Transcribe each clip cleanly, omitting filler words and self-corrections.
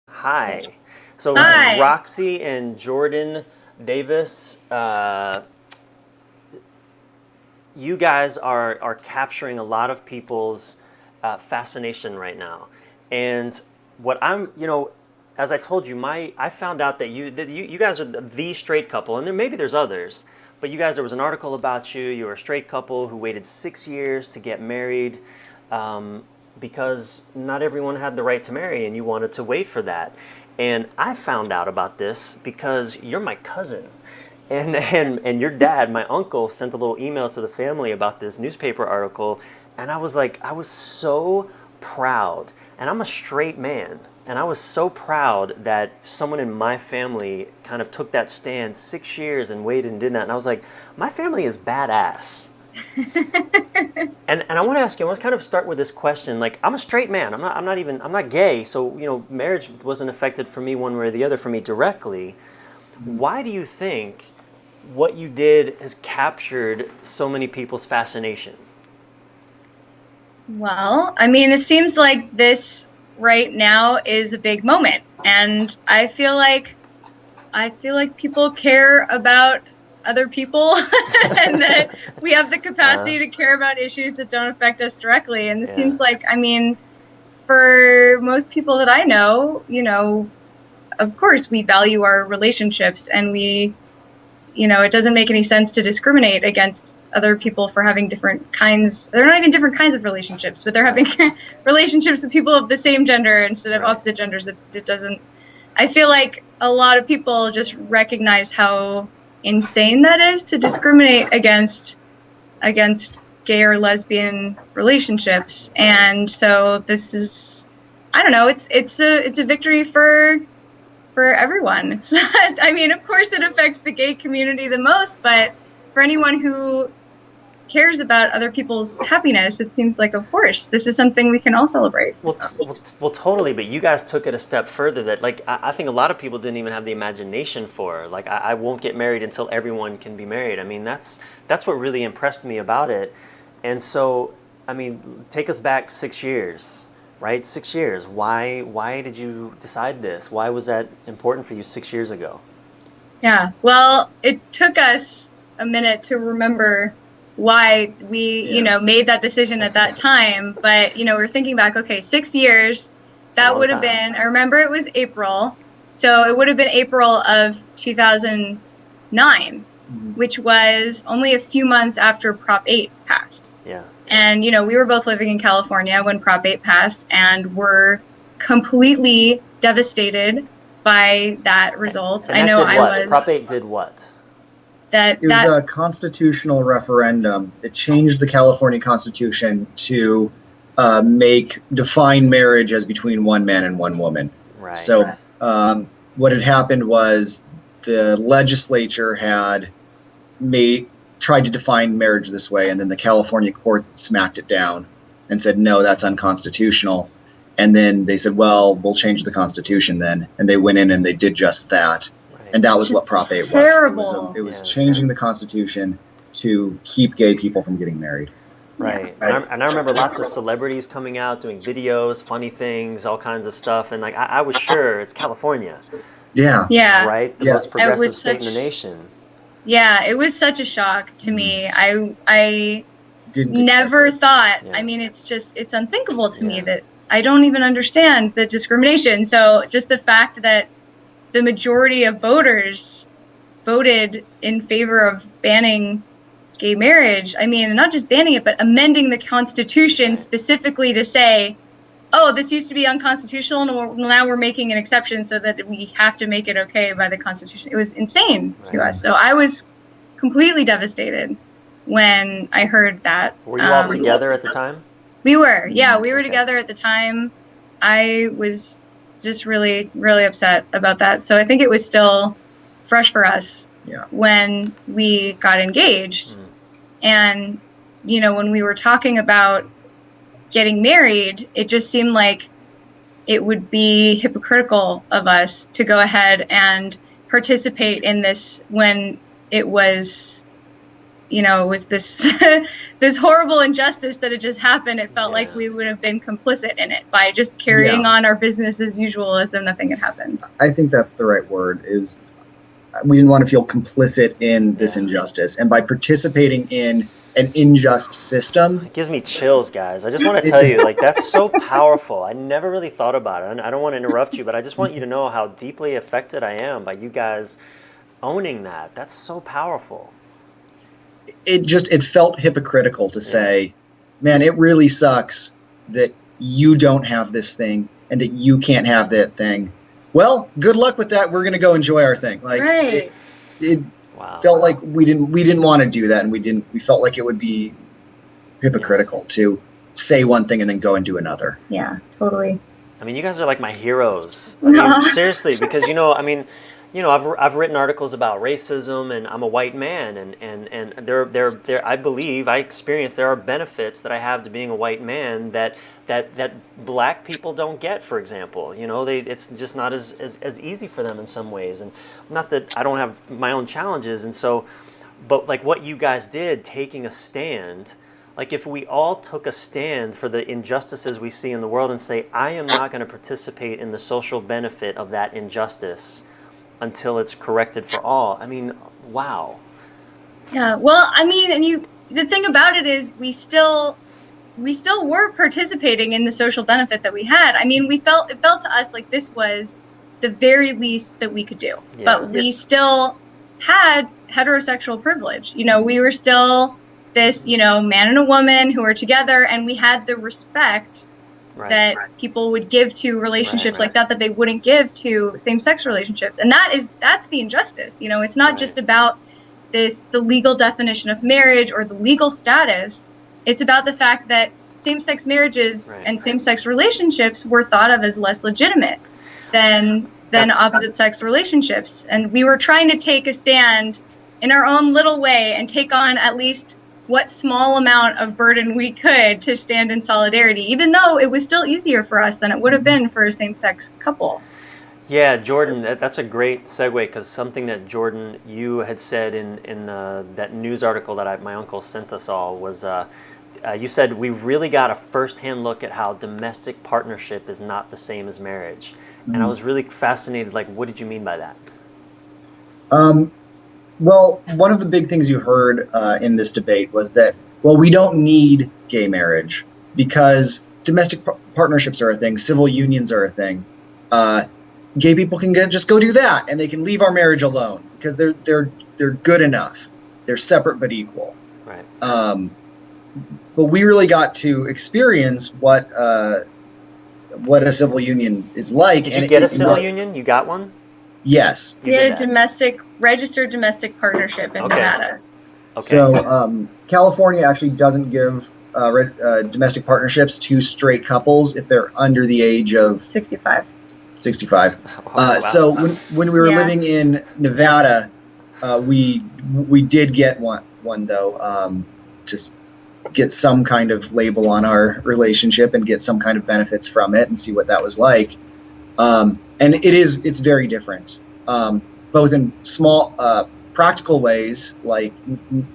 Hi. So Hi. Roxy and Jordan Davis, you guys are capturing a lot of people's fascination right now. And what as I told you, I found out that you guys are the straight couple, and maybe there's others, but you guys, there was an article about you. You were a straight couple who waited 6 years to get married. Um, because not everyone had the right to marry and you wanted to wait for that. And I found out about this because you're my cousin. And your dad, my uncle, sent a little email to the family about this newspaper article, and I was like, I was so proud. And I'm a straight man, and I was so proud that someone in my family kind of took that stand 6 years and waited and did that. And I was like, my family is badass. And I want to ask you, I want to kind of start with this question. Like, I'm a straight man. I'm not gay. So, marriage wasn't affected for me one way or the other for me directly. Mhm. Why do you think what you did has captured so many people's fascination? Well, it seems like this right now is a big moment, and I feel like people care about other people and that we have the Uh, capacity to care about issues that don't affect us directly. And this yeah, seems like, for most people that I know, of course we value our relationships and it doesn't make any sense to discriminate against other people for having different kinds. They're not even different kinds of relationships, but they're having relationships with people of the same gender instead of right. opposite genders. It doesn't. I feel like a lot of people just recognize how insane that is to discriminate against gay or lesbian relationships, Right. and so this is. I don't know. It's a victory for everyone. It's not, of course it affects the gay community the most, but for anyone who cares about other people's happiness, it seems like, of course, this is something we can all celebrate. Totally. But you guys took it a step further. That, like, I think a lot of people didn't even have the imagination for. Like, I won't get married until everyone can be married. I mean, that's what really impressed me about it. And so, I mean, take us back 6 years, right? 6 years. Why did you decide this? Why was that important for you 6 years ago? Yeah. Well, it took us a minute to remember why we, Yeah. made that decision at that time. But, we're thinking back, okay, 6 years, It's a that long would have time. been, I remember it was April. So it would have been April of 2009, Mhm. which was only a few months after Prop 8 passed. Yeah. And, we were both living in California when Prop 8 passed and were completely devastated by that result. And I that know did I what? Prop was 8 did what? that It was that a constitutional referendum. It changed the California Constitution to define marriage as between one man and one woman. Right. So, what had happened was the legislature had made tried to define marriage this way, and then the California courts smacked it down and said, no, that's unconstitutional. And then they said, well, we'll change the Constitution then. And they went in and they did just that. Right. And that was which what is Prop 8 was. terrible. It was Yeah. changing the Constitution to keep gay people from getting married. Yeah. Right. And I remember lots of celebrities coming out doing videos, funny things, all kinds of stuff. And, like, I was sure it's California, Yeah. Yeah. right? The Yeah. most It progressive was state in the such nation. yeah, it was such a shock to Mm. me. I Didn't expect never it. thought, Yeah. it's unthinkable to me Yeah. that I don't even understand the discrimination. So just the fact that the majority of voters voted in favor of banning gay marriage. Not just banning it, but amending the Constitution Right. specifically to say, oh, this used to be unconstitutional, and now we're making an exception so that we have to make it okay by the Constitution. It was insane to Right. us. So I was completely devastated when I heard that. Were you all together at the time? We were, yeah, Mm. we were Okay. together at the time. I was just really, really upset about that. So I think it was still fresh for us Yeah. when we got engaged. Mm. And, when we were talking about getting married, it just seemed like it would be hypocritical of us to go ahead and participate in this when it was it was this this horrible injustice that had just happened. It felt like Yeah. we would have been complicit in it by just carrying on our business as usual as though nothing had happened. I think that's the right word. Is we didn't want to feel complicit in this Yeah. injustice, and by participating in an unjust system, It gives me chills, guys. I just want to tell you, like, that's so powerful. I never really thought about it. And I don't want to interrupt you, but I just want you to know how deeply affected I am by you guys owning that. That's so powerful. it felt hypocritical to say, man, it really sucks that you don't have this thing and that you can't have that thing. Well, good luck with that. We're going to go enjoy our thing. Like Right. it Wow. felt like we didn't want to do that, and we felt like it would be hypocritical to say one thing and then go and do another. Yeah, totally. I mean, you guys are like my heroes. I mean, seriously, because I've written articles about racism, and I'm a white man, and there I believe I experience there are benefits that I have to being a white man that black people don't get. For example, it's just not as easy for them in some ways, and not that I don't have my own challenges, and so, but like what you guys did, taking a stand. Like if we all took a stand for the injustices we see in the world and say, I am not going to participate in the social benefit of that injustice until it's corrected for all. I mean, wow. Yeah. Well, I mean, and the thing about it is we still were participating in the social benefit that we had. I mean, it felt to us like this was the very least that we could do. Yeah. But we still had heterosexual privilege. We were still this, man and a woman who were together, and we had the respect that people would give to relationships like that they wouldn't give to same-sex relationships. And that's the injustice. It's not just about the legal definition of marriage or the legal status. It's about the fact that same-sex marriages and same-sex relationships were thought of as less legitimate than opposite-sex relationships. And we were trying to take a stand in our own little way and take on at least what small amount of burden we could to stand in solidarity, even though it was still easier for us than it would have been for a same-sex couple. Yeah, Jordan, that's a great segue, because something that Jordan, you had said in that news article that my uncle sent us all was, you said we really got a first-hand look at how domestic partnership is not the same as marriage. And I was really fascinated, like, what did you mean by that? Well, one of the big things you heard in this debate was that, well, we don't need gay marriage because domestic partnerships are a thing, civil unions are a thing. Gay people can just go do that, and they can leave our marriage alone because they're good enough. They're separate but equal. Right. But we really got to experience what a civil union is like. Did you get a civil union? You got one? Yes. We had a registered domestic partnership in Nevada. Okay. So California actually doesn't give domestic partnerships to straight couples if they're under the age of 65. 65. Wow. So when we were living in Nevada, we did get one though, just get some kind of label on our relationship and get some kind of benefits from it and see what that was like. And it's very different, both in small, practical ways like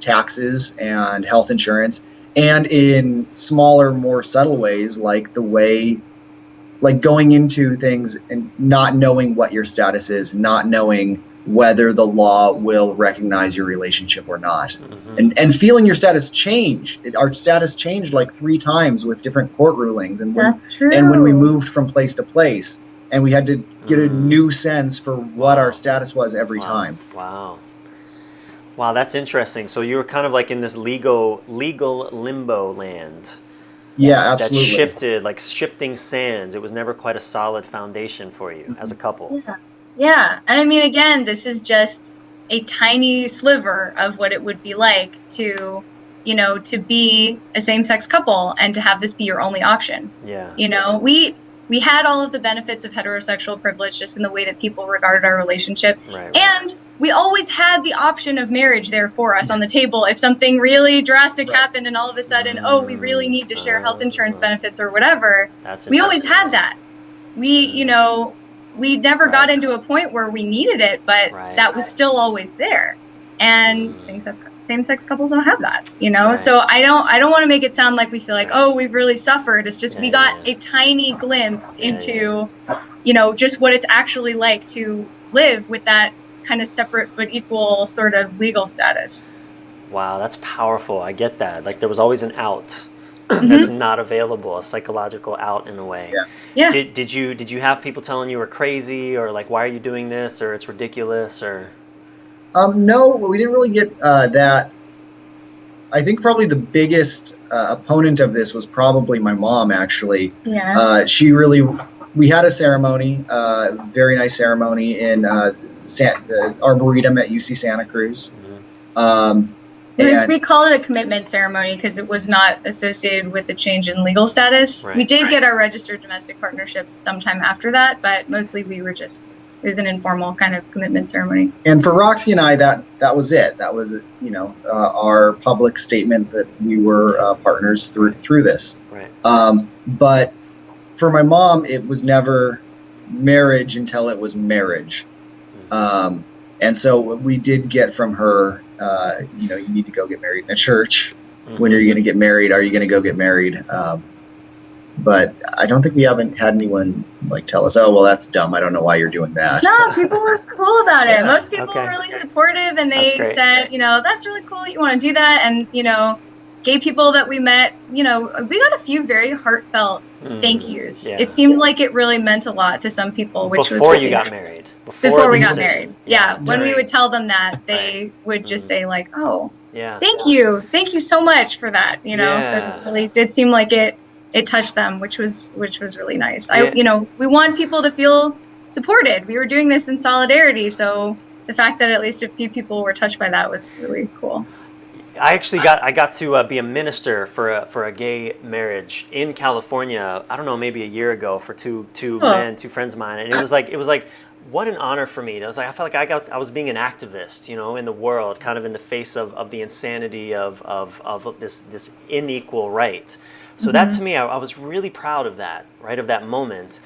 taxes and health insurance, and in smaller, more subtle ways like going into things and not knowing what your status is, not knowing whether the law will recognize your relationship or not, and feeling your status change. Our status changed like 3 times with different court rulings, and That's true. And when we moved from place to place. And we had to get a new sense for what our status was every time. Wow, that's interesting. So you were kind of like in this legal limbo land. Yeah, absolutely. That shifted, like shifting sands. It was never quite a solid foundation for you as a couple. Yeah. And I mean, again, this is just a tiny sliver of what it would be like to be a same-sex couple and to have this be your only option. Yeah. We had all of the benefits of heterosexual privilege just in the way that people regarded our relationship. Right. And we always had the option of marriage there for us on the table if something really drastic happened and all of a sudden, we really need to share health insurance benefits or whatever. We always had that. We never got into a point where we needed it, but that was still always there. and same-sex couples don't have that, you know. Right. So I don't want to make it sound like we feel like, oh, we've really suffered. It's just we got a tiny glimpse into, you know, just what it's actually like to live with that kind of separate but equal sort of legal status. Wow, that's powerful. I get that. Like there was always an out that's not available, a psychological out in a way. Yeah. Did you have people telling you were crazy, or like, why are you doing this, or it's ridiculous, or? No, we didn't really get that. I think probably the biggest opponent of this was probably my mom, actually. Yeah. We had a ceremony, very nice ceremony in the Arboretum at UC Santa Cruz. We call it a commitment ceremony because it was not associated with a change in legal status. Right. We did get our registered domestic partnership sometime after that, but mostly it was an informal kind of commitment ceremony. And for Roxy and I, that was it. That was, you know, our public statement that we were partners through this. Right. But for my mom, it was never marriage until it was marriage. And so we did get from her, you know, you need to go get married in a church. When are you going to get married? Are you going to go get married? But I don't think we haven't had anyone like tell us, oh, well, that's dumb. I don't know why you're doing that. No, people were cool about it. Most people Okay. were really supportive, and they said, you know, that's really cool that you want to do that. And, you know, gay people that we met, you know, we got a few very heartfelt thank yous. Yeah. It seemed like it really meant a lot to some people, which was before really you got nice. married. Before we the got decision. married. Yeah. When we would tell them that, they would just say like, oh, thank you so much for that. You know, it really did seem like it touched them, which was really nice. You know, we want people to feel supported. We were doing this in solidarity, so the fact that at least a few people were touched by that was really cool. I actually got to be a minister for a gay marriage in California. I don't know, maybe a year ago, for two men, two friends of mine, and it was like what an honor for me. I was like, I felt like I was being an activist, you know, in the world, kind of in the face of the insanity of this unequal right. So that to me, I was really proud of that, right, of that moment.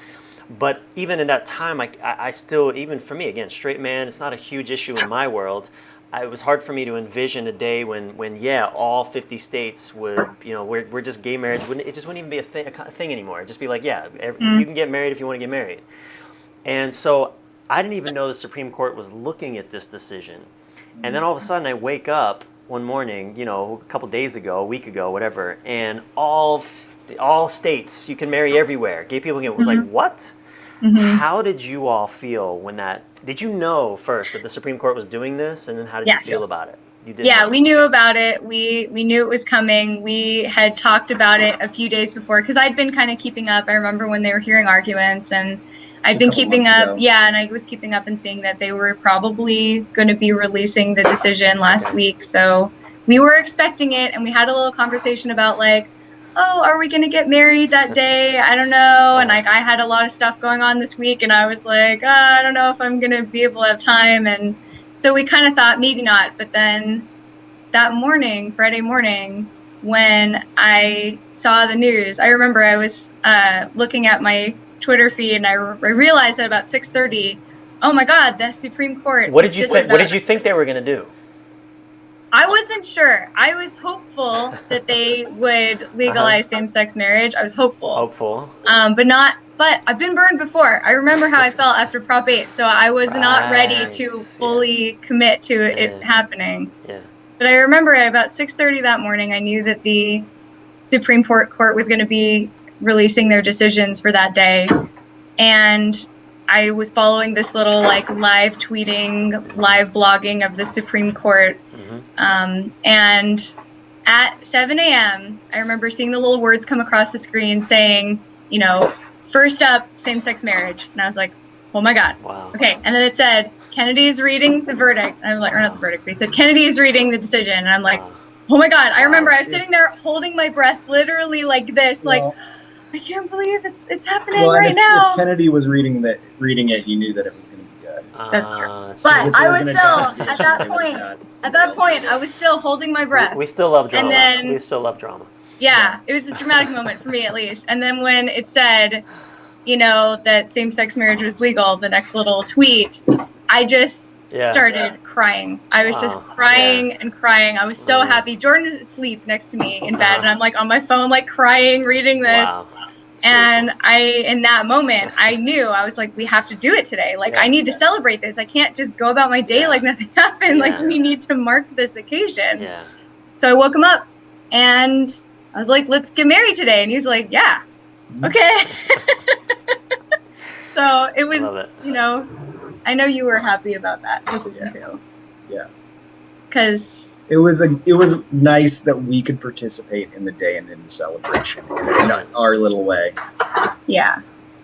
But even in that time, I still, even for me, again, straight man, it's not a huge issue in my world. It was hard for me to envision a day when all 50 states would, you know, we're just gay marriage. It just wouldn't even be a thing anymore. It'd just be like, you can get married if you want to get married. And so I didn't even know the Supreme Court was looking at this decision. And then all of a sudden I wake up one morning, you know, a couple days ago, a week ago, whatever, and all states, you can marry everywhere. Gay people can. It was like, what? How did you all feel when that? Did you know first that the Supreme Court was doing this, and then how did you feel about it? You did. Yeah, we knew about it. We knew it was coming. We had talked about it a few days before because I'd been kind of keeping up. I remember when they were hearing arguments, and I'd been keeping up. Yeah, and I was keeping up and seeing that they were probably going to be releasing the decision last week. So we were expecting it, and we had a little conversation about like, oh, are we going to get married that day? I don't know. And like, I had a lot of stuff going on this week, and I was like, I don't know if I'm going to be able to have time. And so we kind of thought maybe not. But then that morning, Friday morning, when I saw the news, I remember I was looking at my Twitter feed, and I realized at about 6:30, oh my God, the Supreme Court. What did you think? What did you think they were going to do? I wasn't sure. I was hopeful that they would legalize same-sex marriage. I was hopeful. But I've been burned before. I remember how I felt after Prop 8, so I was not ready to fully commit to it happening. Yeah. But I remember at about 6:30 that morning, I knew that the Supreme Court was going to be releasing their decisions for that day, and I was following this little like live tweeting, live blogging of the Supreme Court. And at 7 a.m., I remember seeing the little words come across the screen saying, you know, first up, same-sex marriage. And I was like, oh my God. Wow. Okay. And then it said, Kennedy is reading the verdict. And I'm like, or not the verdict, but he said, Kennedy is reading the decision. And I'm like, oh my God. I remember I was sitting there holding my breath literally like this, like, I can't believe it's happening right now. If Kennedy was reading it, you knew that it was going to be good. That's true. But I was still at that point. I was still holding my breath. We still love drama. And then, we still love drama. Yeah, it was a dramatic moment for me at least. And then when it said, you know, that same-sex marriage was legal, the next little tweet, I just Yeah. started crying. I was just Wow. crying and crying. I was so happy. Jordan is asleep next to me in bed, and I'm like on my phone, like crying, reading this. Wow. And in that moment, I knew, I was like, we have to do it today. Like, I need to celebrate this. I can't just go about my day like nothing happened. Like, we need to mark this occasion. Yeah. So I woke him up and I was like, let's get married today. And he's like, yeah, okay. So it was, you know, I know you were happy about that decision too. Yeah. Because it was nice that we could participate in the day and in the celebration in our little way. Yeah.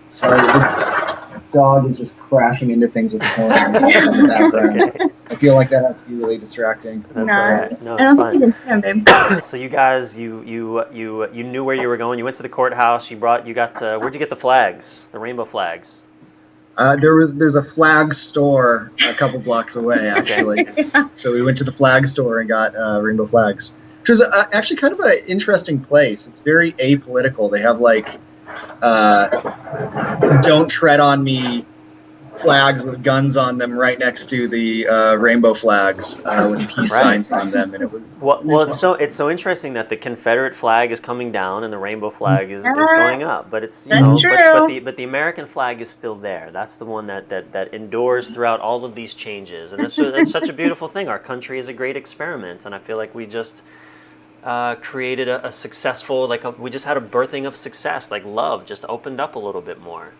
Sorry, the dog is just crashing into things with the horn in the background. Okay. I feel like that has to be really distracting. That's all right. No, I it's don't fine. think you can, babe. So you guys, you knew where you were going. You went to the courthouse. Where'd you get the flags? The rainbow flags. There's a flag store a couple blocks away, actually. So we went to the flag store and got rainbow flags, which was actually kind of an interesting place. It's very apolitical. They have like "Don't tread on me" flags with guns on them right next to the rainbow flags with peace signs on them, and it was it's so interesting that the Confederate flag is coming down and the rainbow flag is going up, but it's but the American flag is still there. That's the one that endures throughout all of these changes, and that's such a beautiful thing. Our country is a great experiment, and I feel like we just created a successful, we just had a birthing of success. Like love just opened up a little bit more.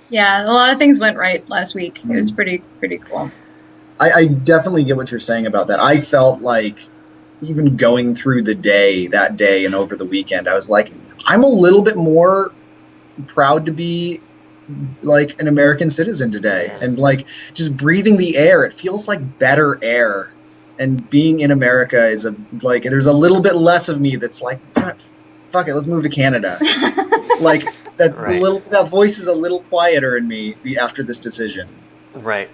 Yeah, a lot of things went right last week. It was pretty cool. I definitely get what you're saying about that. I felt like even going through that day and over the weekend, I was like, I'm a little bit more proud to be like an American citizen today. And like just breathing the air, it feels like better air. And being in America is there's a little bit less of me that's like, fuck it, let's move to Canada. Like, that's that voice is a little quieter in me after this decision. Right.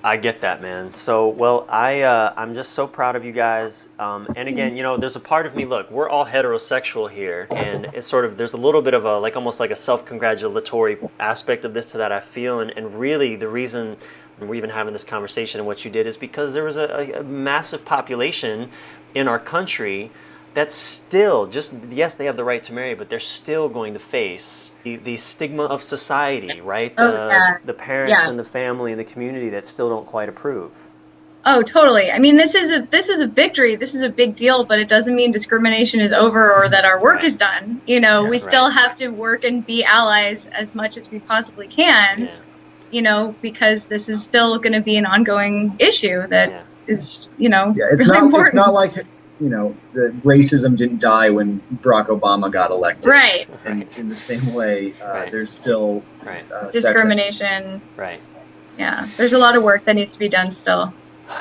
I get that, man. So, well, I'm just so proud of you guys. And again, there's a part of me, look, we're all heterosexual here, and it's sort of, there's a little bit of almost like a self-congratulatory aspect of this to that I feel. And really the reason we're even having this conversation and what you did is because there was a massive population in our country that's still yes, they have the right to marry, but they're still going to face the stigma of society, right? The parents and the family and the community that still don't quite approve. Oh, totally. I mean, this is a victory. This is a big deal, but it doesn't mean discrimination is over or that our work is done. We still have to work and be allies as much as we possibly can. Because this is still going to be an ongoing issue that is, it's really important. It's not like the racism didn't die when Barack Obama got elected. Right. And in the same way, there's still discrimination. Right. Yeah. There's a lot of work that needs to be done still.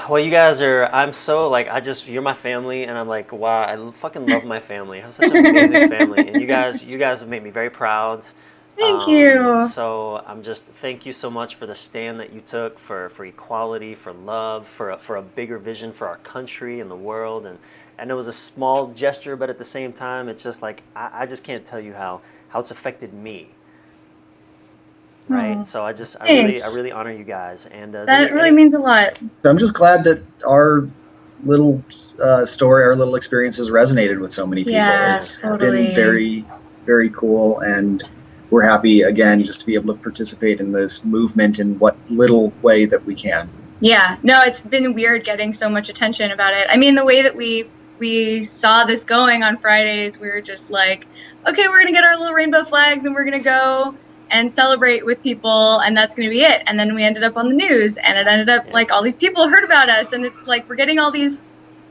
Well, you guys I'm so you're my family, and I'm like, wow, I fucking love my family. I have such an amazing family, and you guys have made me very proud. Thank you. So thank you so much for the stand that you took for equality, for love, for a bigger vision for our country and the world. And I know it was a small gesture, but at the same time, it's just like, I just can't tell you how it's affected me. Right? So I really honor you guys. And that really means a lot. I'm just glad that our little story, our little experiences resonated with so many people. Yeah, it's totally. been very, very cool, and we're happy, again, just to be able to participate in this movement in what little way that we can. Yeah. No, it's been weird getting so much attention about it. I mean, the way that we saw this going on Fridays, we were just like, okay, we're going to get our little rainbow flags and we're going to go and celebrate with people, and that's going to be it. And then we ended up on the news, and it ended up like all these people heard about us, and it's like we're getting all these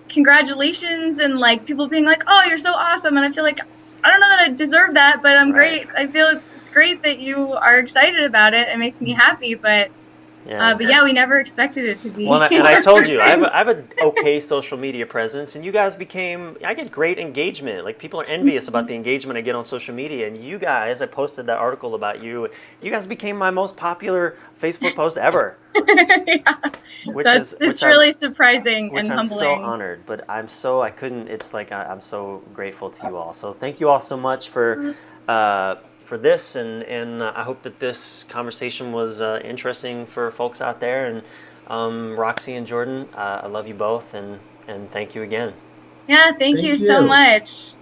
congratulations and like people being like, oh, you're so awesome. And I feel like, I don't know that I deserve that, but I'm great. I feel it's great that you are excited about it. It makes me happy, but we never expected it to be. Well, and I told you, I have an okay social media presence, and you guys I get great engagement. Like, people are envious about the engagement I get on social media, and you guys, I posted that article about you. You guys became my most popular Facebook post ever. It's really surprising and humbling. I'm so honored, but I'm so grateful to you all. So thank you all so much for this, and I hope that this conversation was interesting for folks out there, and Roxy and Jordan, I love you both, and thank you again. Yeah, thank you so much.